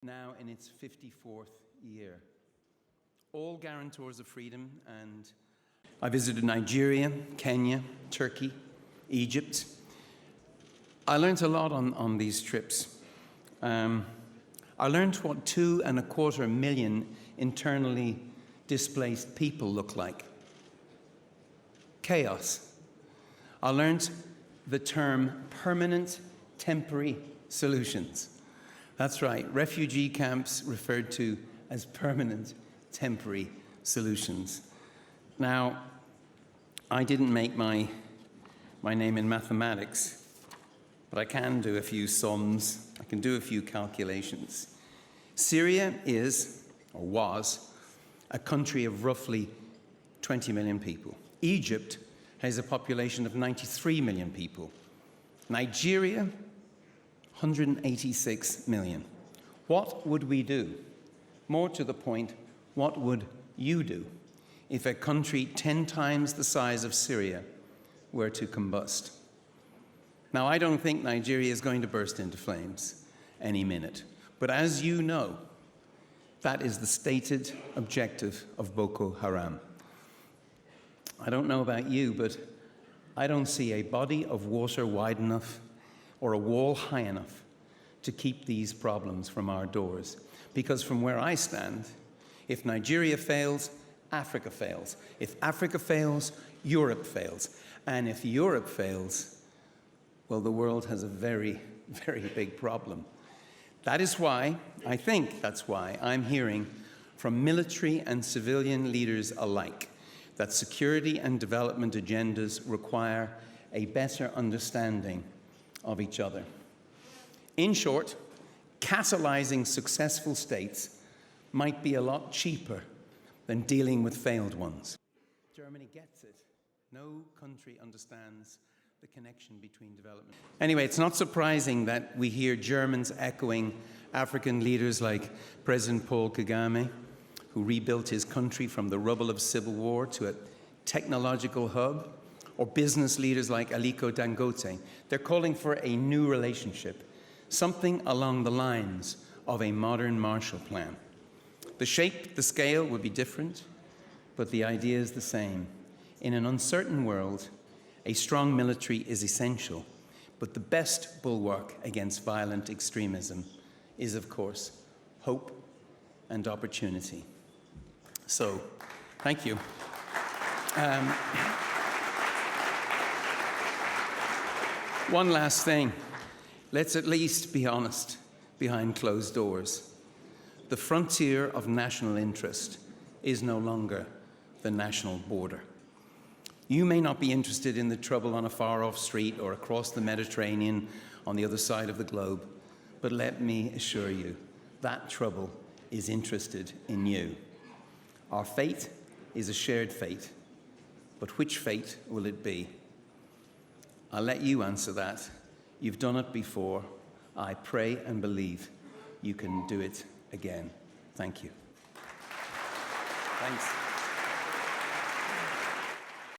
now in its 54th year. All guarantors of freedom, and I visited Nigeria, Kenya, Turkey, Egypt. I learned a lot on these trips. I learned what 2.25 million internally displaced people look like. Chaos. I learned the term permanent temporary solutions. That's right, refugee camps referred to as permanent temporary solutions. Now, I didn't make my name in mathematics, but I can do a few sums, I can do a few calculations. Syria is, or was, a country of roughly 20 million people. Egypt has a population of 93 million people. Nigeria, 186 million. What would we do? More to the point, what would you do if a country 10 times the size of Syria were to combust? Now, I don't think Nigeria is going to burst into flames any minute. But as you know, that is the stated objective of Boko Haram. I don't know about you, but I don't see a body of water wide enough or a wall high enough to keep these problems from our doors. Because from where I stand, if Nigeria fails, Africa fails. If Africa fails, Europe fails. And if Europe fails, well, the world has a very, very big problem. That is why, I think that's why, I'm hearing from military and civilian leaders alike that security and development agendas require a better understanding of each other. In short, catalysing successful states might be a lot cheaper than dealing with failed ones. Germany gets it. No country understands the connection between development. Anyway, it's not surprising that we hear Germans echoing African leaders like President Paul Kagame, who rebuilt his country from the rubble of civil war to a technological hub, or business leaders like Aliko Dangote. They're calling for a new relationship, something along the lines of a modern Marshall Plan. The shape, the scale would be different, but the idea is the same. In an uncertain world, a strong military is essential, but the best bulwark against violent extremism is, of course, hope and opportunity. So, thank you. One last thing. Let's at least be honest behind closed doors. The frontier of national interest is no longer the national border. You may not be interested in the trouble on a far-off street or across the Mediterranean on the other side of the globe, but let me assure you, that trouble is interested in you. Our fate is a shared fate, but which fate will it be? I'll let you answer that. You've done it before. I pray and believe you can do it again. Thank you. Thanks.